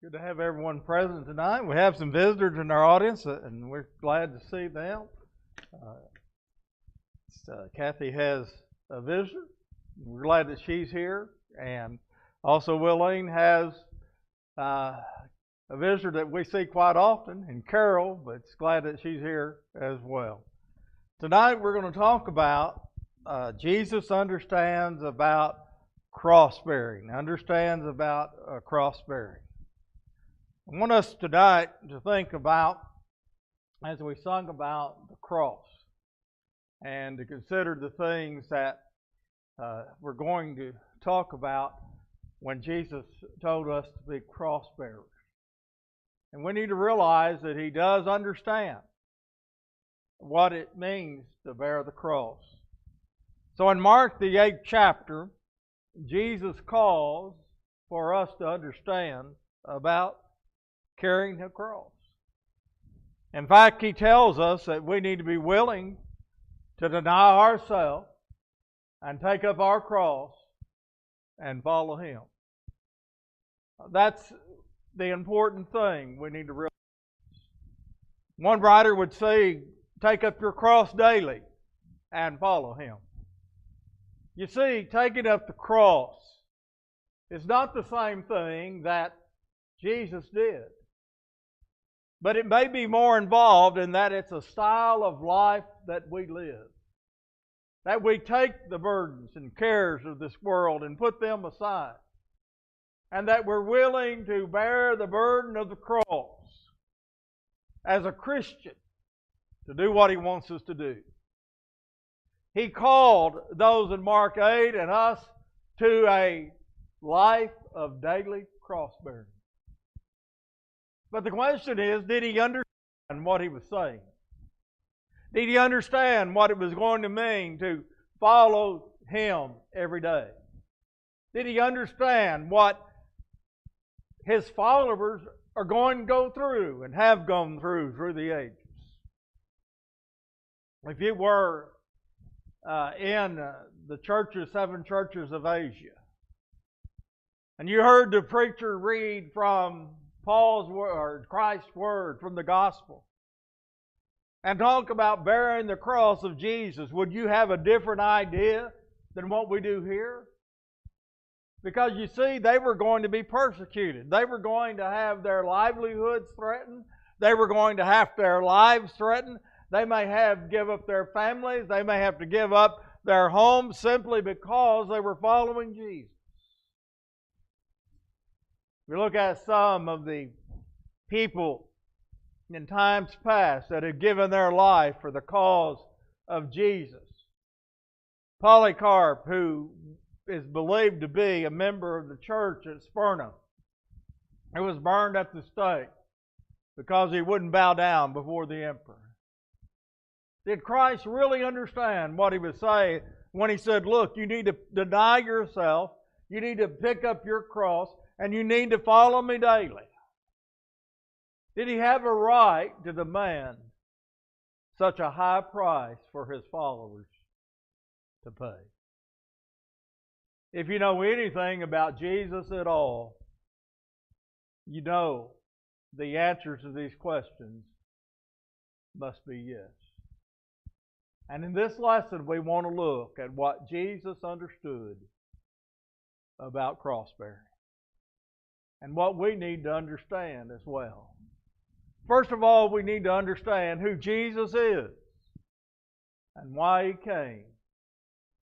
Good to have everyone present tonight. We have some visitors in our audience, and we're glad to see them. Kathy has a visitor. We're glad that she's here. And also Willeen has a visitor that we see quite often, and Carol, but it's glad that she's here as well. Tonight we're going to talk about Jesus understands about cross-bearing, cross-bearing. I want us tonight to think about, as we sung about the cross, and to consider the things that we're going to talk about when Jesus told us to be cross-bearers. And we need to realize that He does understand what it means to bear the cross. So in Mark, the 8th chapter, Jesus calls for us to understand about carrying the cross. In fact, He tells us that we need to be willing to deny ourselves and take up our cross and follow Him. That's the important thing we need to realize. One writer would say, take up your cross daily and follow Him. You see, taking up the cross is not the same thing that Jesus did. But it may be more involved in that it's a style of life that we live. That we take the burdens and cares of this world and put them aside. And that we're willing to bear the burden of the cross as a Christian to do what He wants us to do. He called those in Mark 8 and us to a life of daily cross-bearing. But the question is, did He understand what He was saying? Did He understand what it was going to mean to follow Him every day? Did He understand what His followers are going to go through and have gone through the ages? If you were in the 7 churches of Asia, and you heard the preacher read from Paul's word, Christ's word from the gospel, and talk about bearing the cross of Jesus, would you have a different idea than what we do here? Because you see, they were going to be persecuted. They were going to have their livelihoods threatened. They were going to have their lives threatened. They may have to give up their families. They may have to give up their homes simply because they were following Jesus. We look at some of the people in times past that have given their life for the cause of Jesus. Polycarp, who is believed to be a member of the church at Smyrna, he was burned at the stake because he wouldn't bow down before the emperor. Did Christ really understand what He was saying when He said, look, you need to deny yourself, you need to pick up your cross, and you need to follow me daily? Did He have a right to demand such a high price for His followers to pay? If you know anything about Jesus at all, you know the answers to these questions must be yes. And in this lesson, we want to look at what Jesus understood about cross-bearing, and what we need to understand as well. First of all, we need to understand who Jesus is and why He came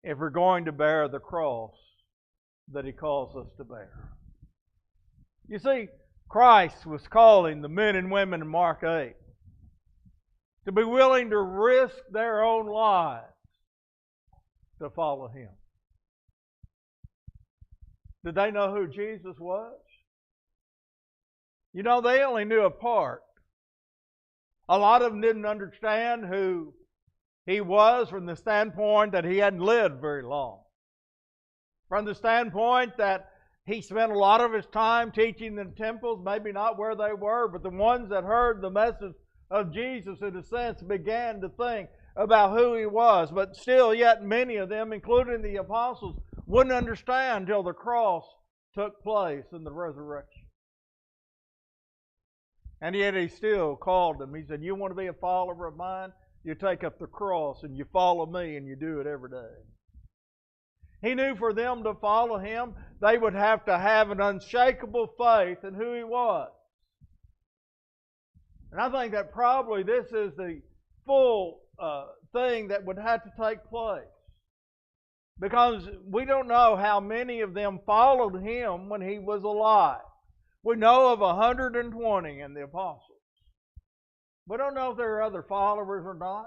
if we're going to bear the cross that He calls us to bear. You see, Christ was calling the men and women in Mark 8 to be willing to risk their own lives to follow Him. Did they know who Jesus was? You know, they only knew a part. A lot of them didn't understand who He was from the standpoint that He hadn't lived very long. From the standpoint that He spent a lot of His time teaching in temples, maybe not where they were, but the ones that heard the message of Jesus, in a sense, began to think about who He was. But still, yet many of them, including the apostles, wouldn't understand until the cross took place in the resurrection. And yet He still called them. He said, you want to be a follower of mine? You take up the cross and you follow me, and you do it every day. He knew for them to follow Him, they would have to have an unshakable faith in who He was. And I think that probably this is the full thing that would have to take place. Because we don't know how many of them followed Him when He was alive. We know of 120 in the apostles. We don't know if there are other followers or not.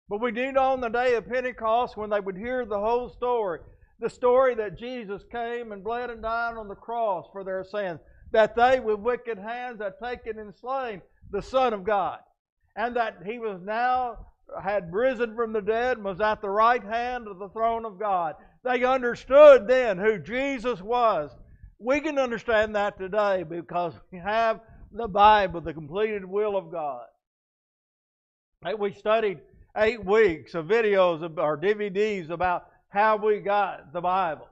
But we do know on the day of Pentecost, when they would hear the whole story, the story that Jesus came and bled and died on the cross for their sins, that they with wicked hands had taken and slain the Son of God, and that He was now had risen from the dead and was at the right hand of the throne of God. They understood then who Jesus was. We can understand that today because we have the Bible, the completed will of God. We studied 8 weeks of videos or DVDs about how we got the Bible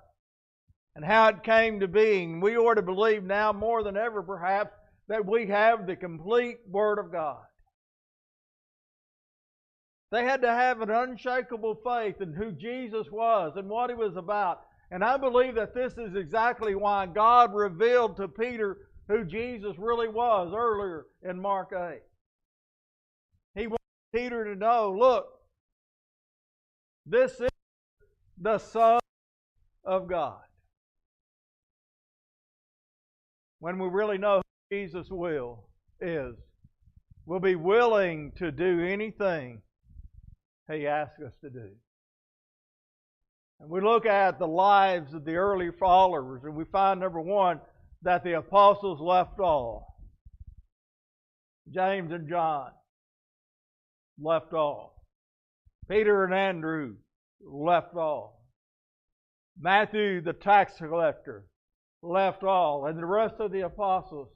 and how it came to being. We ought to believe now more than ever perhaps that we have the complete Word of God. They had to have an unshakable faith in who Jesus was and what He was about. And I believe that this is exactly why God revealed to Peter who Jesus really was earlier in Mark 8. He wanted Peter to know, look, this is the Son of God. When we really know who Jesus' will is, we'll be willing to do anything He asks us to do. And we look at the lives of the early followers, and we find, number one, that the apostles left all. James and John left all. Peter and Andrew left all. Matthew, the tax collector, left all. And the rest of the apostles,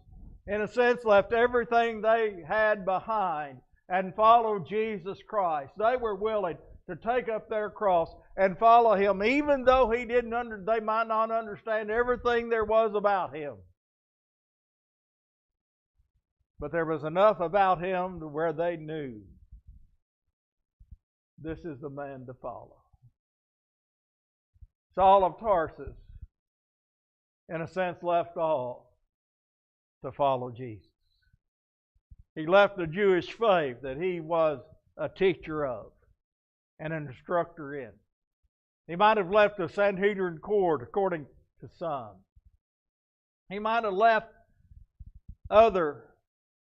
in a sense, left everything they had behind and followed Jesus Christ. They were willing to take up their cross and follow Him, even though they might not understand everything there was about Him. But there was enough about Him to where they knew this is the man to follow. Saul of Tarsus, in a sense, left all to follow Jesus. He left the Jewish faith that he was a teacher of and an instructor in. He might have left the Sanhedrin court, according to some. He might have left other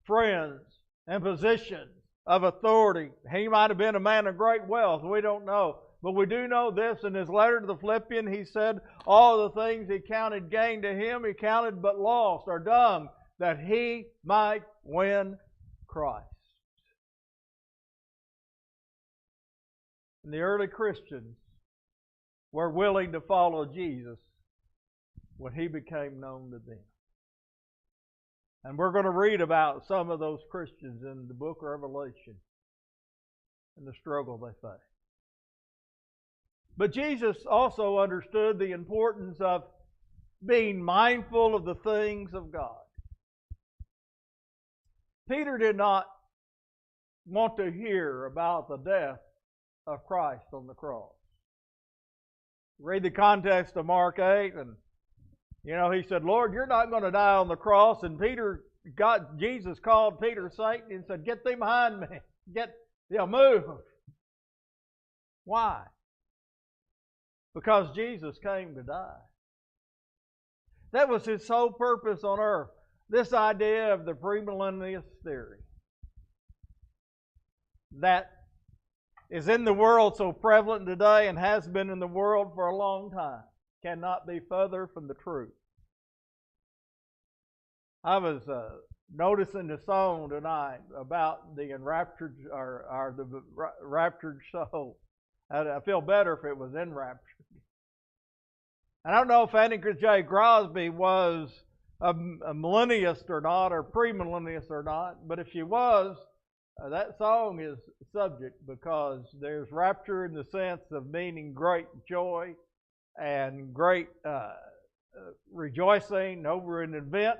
friends and positions of authority. He might have been a man of great wealth. We don't know. But we do know this. In his letter to the Philippians, he said, all the things he counted gain to him, he counted but loss or dung, that he might win Christ. And the early Christians were willing to follow Jesus when He became known to them. And we're going to read about some of those Christians in the book of Revelation and the struggle they faced. But Jesus also understood the importance of being mindful of the things of God. Peter did not want to hear about the death of Christ on the cross. Read the context of Mark 8, and he said, Lord, you're not going to die on the cross. And Jesus called Peter Satan and said, get thee behind me. Move. Why? Because Jesus came to die. That was His sole purpose on earth. This idea of the premillennialist theory that is in the world so prevalent today and has been in the world for a long time cannot be further from the truth. I was noticing the song tonight about the enraptured or the raptured soul. I feel better if it was enraptured. I don't know if Andy J. Crosby was a millennialist or not, or premillennialist or not, but if she was, that song is subject because there's rapture in the sense of meaning great joy and great rejoicing over an event.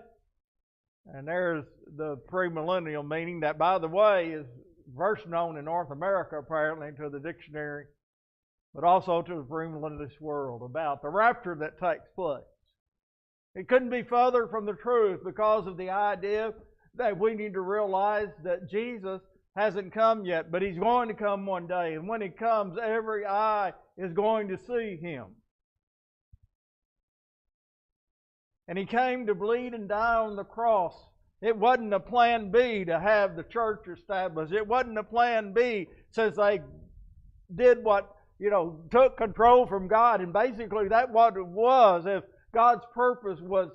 And there's the premillennial meaning that, by the way, is first known in North America, apparently, to the dictionary, but also to the premillennialist world, about the rapture that takes place. It couldn't be further from the truth because of the idea that we need to realize that Jesus hasn't come yet, but He's going to come one day. And when He comes, every eye is going to see Him. And He came to bleed and die on the cross. It wasn't a plan B to have the church established. It wasn't a plan B since they did what, took control from God. And basically that's what it was. If God's purpose was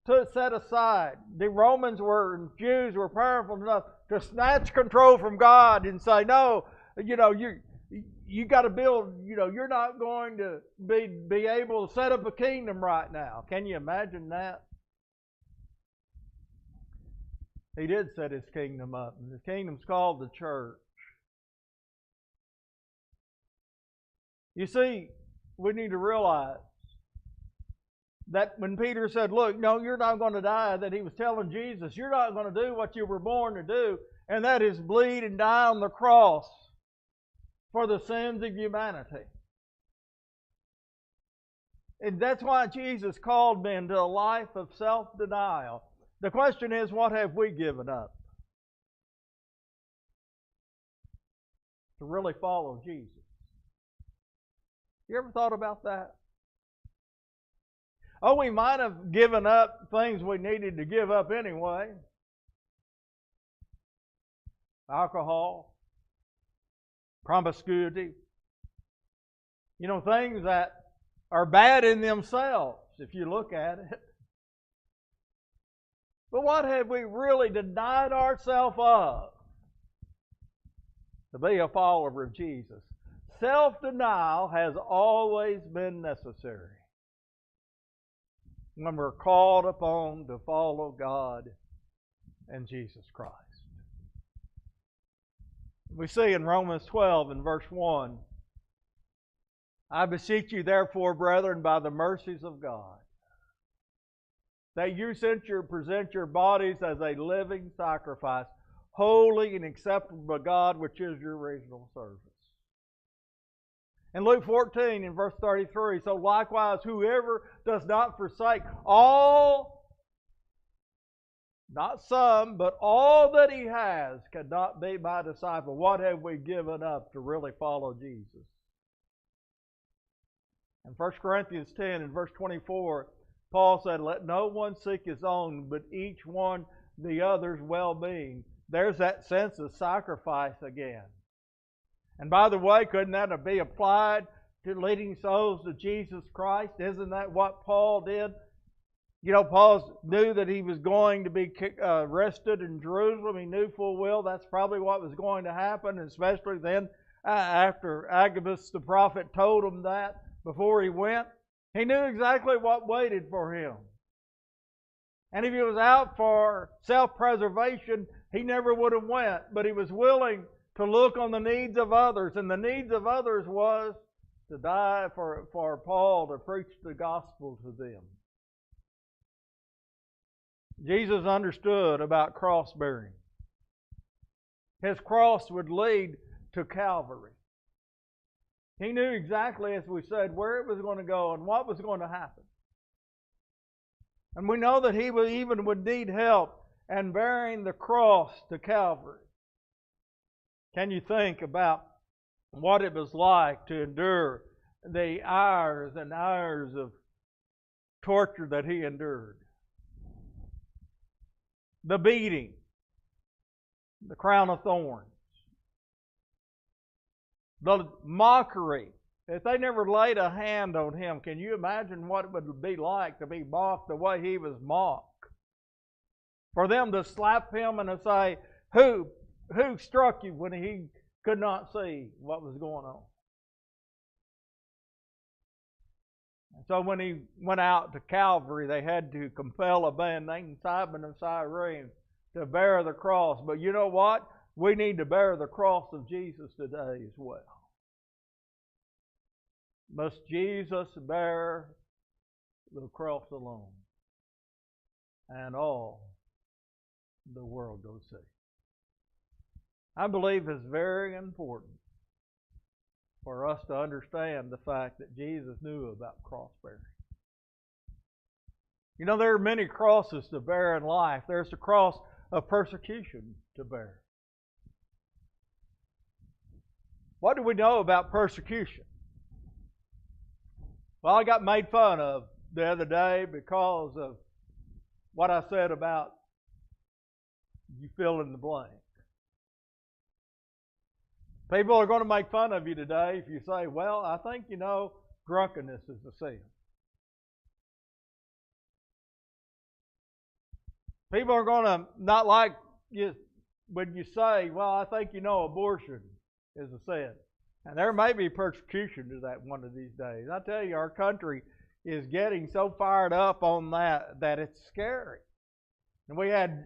to set aside, the Romans and Jews were powerful enough to snatch control from God and say, no, you got to build, you're not going to be able to set up a kingdom right now. Can you imagine that? He did set His kingdom up, and His kingdom's called the church. You see, we need to realize that when Peter said, look, no, you're not going to die, that he was telling Jesus, you're not going to do what you were born to do, and that is bleed and die on the cross for the sins of humanity. And that's why Jesus called men to a life of self-denial. The question is, what have we given up to really follow Jesus? You ever thought about that? Oh, we might have given up things we needed to give up anyway. Alcohol, promiscuity. Things that are bad in themselves, if you look at it. But what have we really denied ourselves of to be a follower of Jesus? Self-denial has always been necessary when we're called upon to follow God and Jesus Christ. We see in Romans 12 and verse 1, I beseech you therefore, brethren, by the mercies of God, that you present your bodies as a living sacrifice, holy and acceptable to God, which is your reasonable service. In Luke 14, in verse 33, so likewise, whoever does not forsake all, not some, but all that he has, cannot be my disciple. What have we given up to really follow Jesus? In 1 Corinthians 10, in verse 24, Paul said, let no one seek his own, but each one the other's well-being. There's that sense of sacrifice again. And by the way, couldn't that be applied to leading souls to Jesus Christ? Isn't that what Paul did? Paul knew that he was going to be arrested in Jerusalem. He knew full well that's probably what was going to happen, especially then after Agabus the prophet told him that before he went. He knew exactly what waited for him. And if he was out for self-preservation, he never would have went. But he was willing to look on the needs of others. And the needs of others was to die for Paul to preach the gospel to them. Jesus understood about cross bearing. His cross would lead to Calvary. He knew exactly, as we said, where it was going to go and what was going to happen. And we know that he would need help in bearing the cross to Calvary. Can you think about what it was like to endure the hours and hours of torture that he endured? The beating, the crown of thorns, the mockery. If they never laid a hand on him, can you imagine what it would be like to be mocked the way he was mocked? For them to slap him and to say, who struck you, when he could not see what was going on? And so when he went out to Calvary, they had to compel a man named Simon of Cyrene to bear the cross. But you know what? We need to bear the cross of Jesus today as well. Must Jesus bear the cross alone? and all the world go see. I believe it's very important for us to understand the fact that Jesus knew about cross bearing. You know, there are many crosses to bear in life. There's the cross of persecution to bear. What do we know about persecution? Well, I got made fun of the other day because of what I said about you fill in the blank. People are going to make fun of you today if you say, well, I think, drunkenness is a sin. People are going to not like you when you say, well, I think, abortion is a sin. And there may be persecution to that one of these days. I tell you, our country is getting so fired up on that it's scary. And we had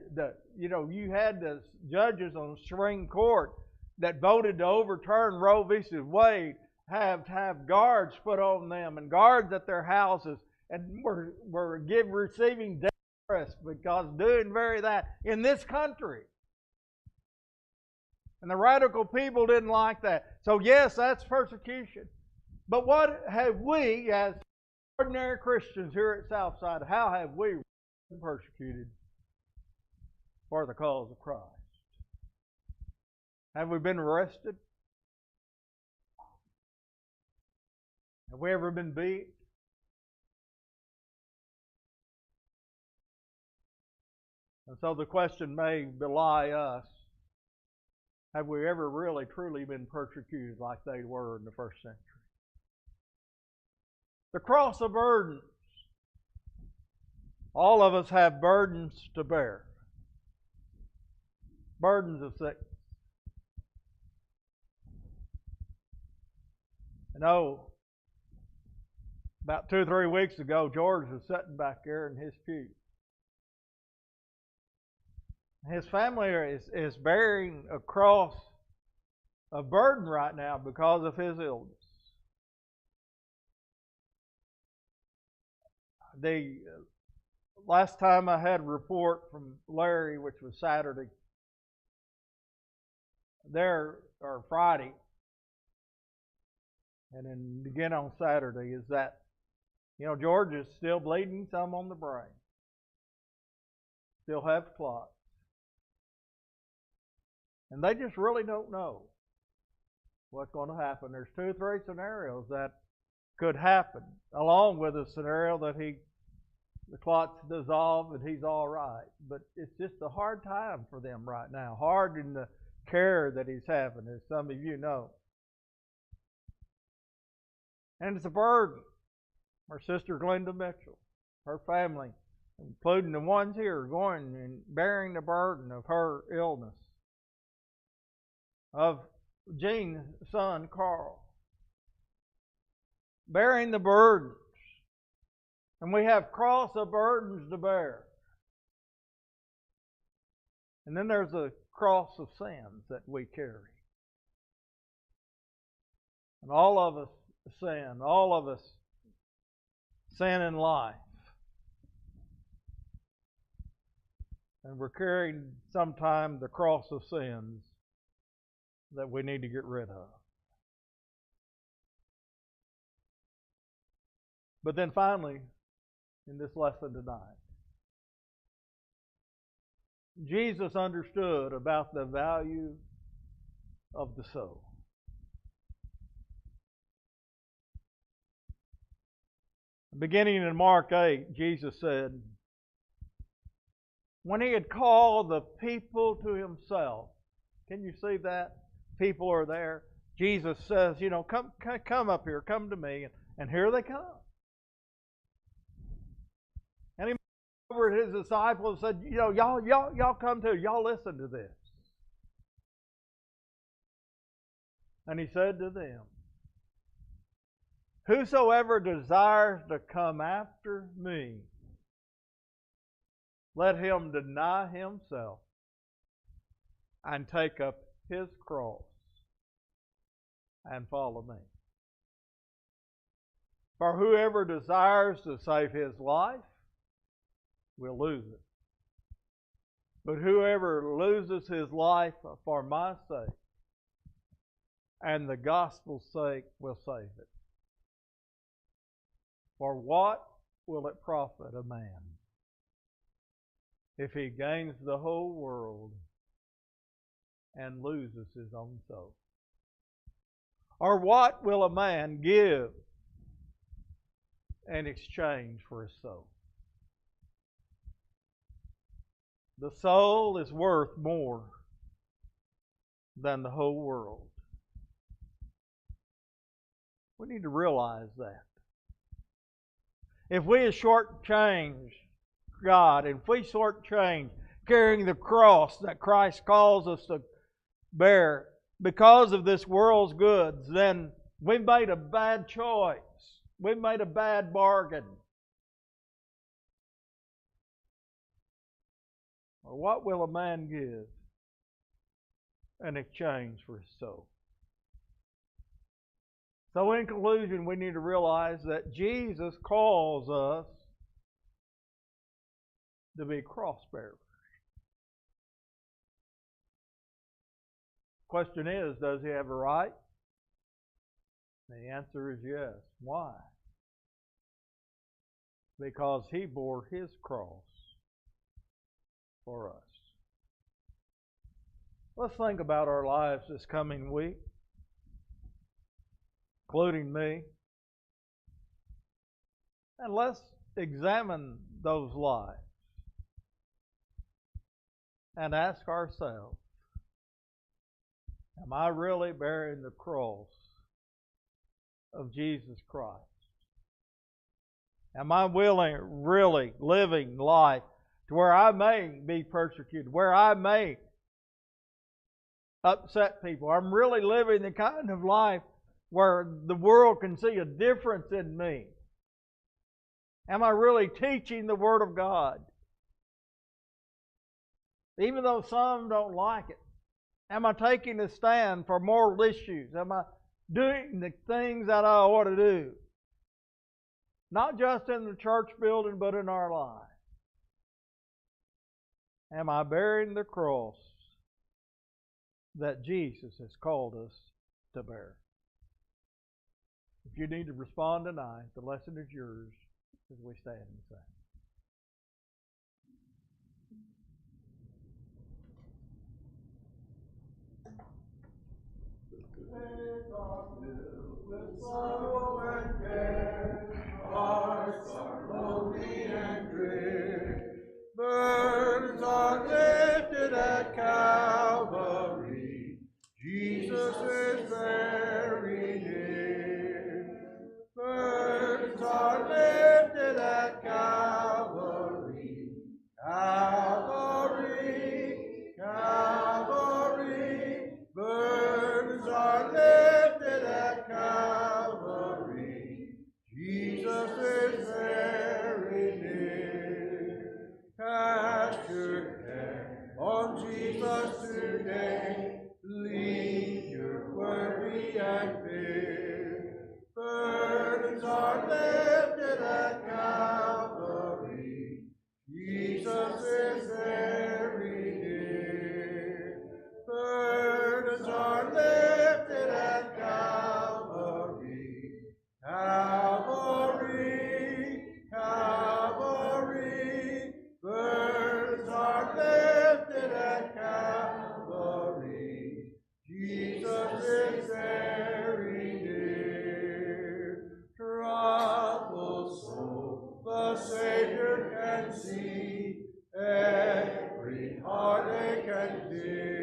you had the judges on the Supreme Court that voted to overturn Roe v. Wade have guards put on them and guards at their houses, and were receiving death threats because doing that in this country. And the radical people didn't like that. So yes, that's persecution. But what have we, as ordinary Christians here at Southside, how have we been persecuted for the cause of Christ? Have we been arrested? Have we ever been beat? And so the question may belie us. Have we ever really, truly been persecuted like they were in the first century? The cross of burdens. All of us have burdens to bear. Burdens of sickness. About 2 or 3 weeks ago, George was sitting back there in his pew. His family is bearing a cross of burden right now because of his illness. The last time I had a report from Larry, which was Saturday, or Friday, and then again on Saturday, is that, George is still bleeding some on the brain. Still have clots. And they just really don't know what's going to happen. There's 2 or 3 scenarios that could happen, along with a scenario that the clots dissolve and he's all right. But it's just a hard time for them right now. Hard in the care that he's having, as some of you know. And it's a burden. Our sister Glenda Mitchell, her family, including the ones here, going and bearing the burden of her illness. Of Jean's son, Carl. Bearing the burdens. And we have cross of burdens to bear. And then there's a cross of sins that we carry. And all of us sin. All of us sin in life. And we're carrying sometimes the cross of sins that we need to get rid of. But then finally, in this lesson tonight, Jesus understood about the value of the soul. Beginning in Mark 8, Jesus said, when he had called the people to himself, can you see that? People are there. Jesus says, come up here, come to me. And here they come. And he went over to his disciples and said, y'all come too. Y'all listen to this. And he said to them, whosoever desires to come after me, let him deny himself and take up his cross and follow me. For whoever desires to save his life will lose it. But whoever loses his life for my sake and the gospel's sake will save it. For what will it profit a man if he gains the whole world and loses his own soul? Or what will a man give in exchange for his soul? The soul is worth more than the whole world. We need to realize that. If we shortchange God, if we shortchange carrying the cross that Christ calls us to bear because of this world's goods, then we made a bad choice. We made a bad bargain. Or what will a man give in exchange for his soul? So in conclusion, we need to realize that Jesus calls us to be cross bearers. Question is, does he have a right? The answer is yes. Why? Because he bore his cross for us. Let's think about our lives this coming week, including me. And let's examine those lives and ask ourselves, am I really bearing the cross of Jesus Christ? Am I really living life to where I may be persecuted, where I may upset people? I'm really living the kind of life where the world can see a difference in me. Am I really teaching the Word of God? Even though some don't like it. Am I taking a stand for moral issues? Am I doing the things that I ought to do? Not just in the church building, but in our lives. Am I bearing the cross that Jesus has called us to bear? If you need to respond tonight, the lesson is yours as we stand and sing. With sorrow and care, hearts are lonely and drear. Burdens are lifted at Calvary. Jesus is very near. Burdens are lifted at Calvary. Calvary, Calvary. Burdens are lifted at Calvary. Jesus is very near. Cast your care on Jesus today. Leave your worry and fear. Burdens are lifted at Calvary. Jesus is very near. Burdens are lifted at Calvary. Calvary, Calvary. Burdens are lifted at Calvary. Jesus is very near. Troubled soul, the Savior can see every heartache and tear.